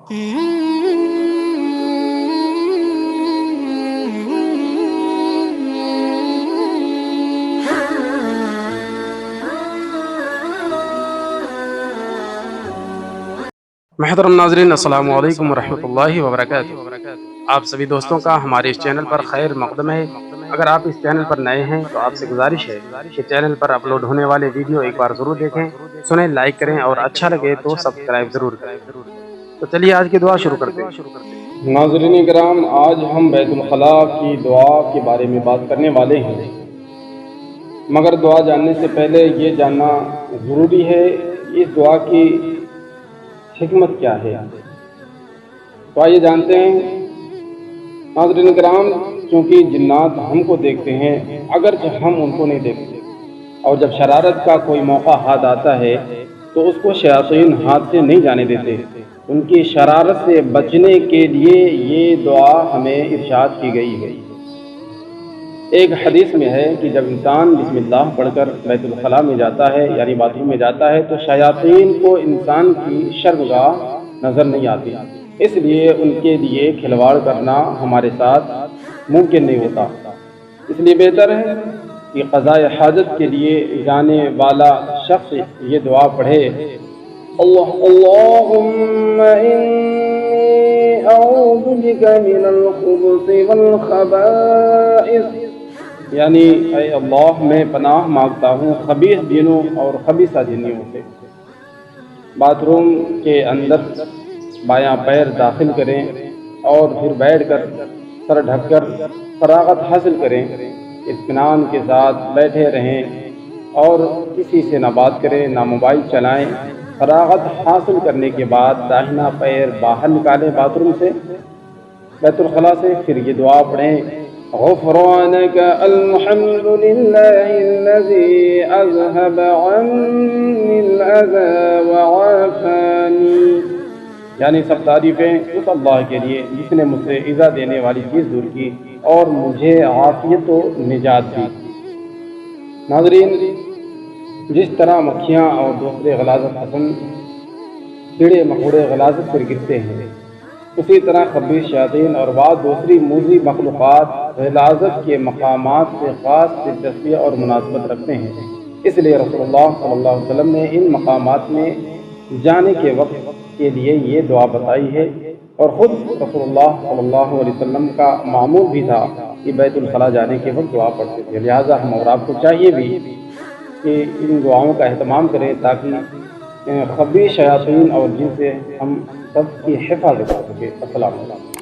محترم ناظرین، السلام علیکم ورحمۃ اللہ وبرکاتہ۔ آپ سبھی دوستوں کا ہمارے اس چینل پر خیر مقدم ہے۔ اگر آپ اس چینل پر نئے ہیں تو آپ سے گزارش ہے کہ چینل پر اپلوڈ ہونے والے ویڈیو ایک بار ضرور دیکھیں، سنیں، لائک کریں اور اچھا لگے تو سبسکرائب ضرور کریں۔ تو چلیے آج کی دعا شروع کرتے ہیں۔ ناظرین کرام، آج ہم بیت الخلاء کی دعا کے بارے میں بات کرنے والے ہیں، مگر دعا جاننے سے پہلے یہ جاننا ضروری ہے کہ اس دعا کی حکمت کیا ہے۔ تو آئیے جانتے ہیں۔ ناظرین کرام، چونکہ جنات ہم کو دیکھتے ہیں اگرچہ ہم ان کو نہیں دیکھتے، اور جب شرارت کا کوئی موقع ہاتھ آتا ہے تو اس کو شیاطین ہاتھ سے نہیں جانے دیتے۔ ان کی شرارت سے بچنے کے لیے یہ دعا ہمیں ارشاد کی گئی ہے۔ ایک حدیث میں ہے کہ جب انسان بسم اللہ پڑھ کر بیت الخلاء میں جاتا ہے، یعنی باتھ روم میں جاتا ہے، تو شیاطین کو انسان کی شرمگاہ نظر نہیں آتی، اس لیے ان کے لیے کھلواڑ کرنا ہمارے ساتھ ممکن نہیں ہوتا۔ اس لیے بہتر ہے کہ قضاء حاجت کے لیے جانے والا شخص یہ دعا پڑھے: اللہم انی اعوذ بک من الخبث والخبائث، یعنی اے اللہ، میں پناہ مانگتا ہوں خبیث دینوں اور خبیثہ جنیوں سے۔ باتھ روم کے اندر بایاں پیر داخل کریں اور پھر بیٹھ کر سر ڈھک کر فراغت حاصل کریں، اطمینان کے ساتھ بیٹھے رہیں اور کسی سے نہ بات کریں، نہ موبائل چلائیں۔ فراغت حاصل کرنے کے بعد داہنا پیر باہر نکالیں باتھ روم سے، بیت الخلاء سے، پھر یہ دعا پڑھیں: غفرانک الحمد للہ الذی اذهب عنی الاذی وعافانی، یعنی سب تعریفیں اس اللہ کے لیے جس نے مجھ سے ایذا دینے والی چیز دور کی اور مجھے عافیت و نجات دی۔ ناظرین، جس طرح مکھیاں اور دوسرے غلاظت پسند کیڑے مکوڑے غلاظت پر گرتے ہیں، اسی طرح خبیث شیاطین اور بعض دوسری موذی مخلوقات غلاظت کے مقامات سے خاص دلچسپی اور مناسبت رکھتے ہیں۔ اس لیے رسول اللہ صلی اللہ علیہ وسلم نے ان مقامات میں جانے کے وقت کے لیے یہ دعا بتائی ہے، اور خود رسول اللہ صلی اللہ علیہ وسلم کا معمول بھی تھا کہ بیت الخلاء جانے کے وقت دعا پڑھتے تھے۔ لہٰذا ہم اور آپ کو چاہیے بھی کہ ان دعاؤں کا اہتمام کریں تاکہ خبیث شیاطین اور جن سے ہم سب کی حفاظت ہو سکے۔ السلام علیکم۔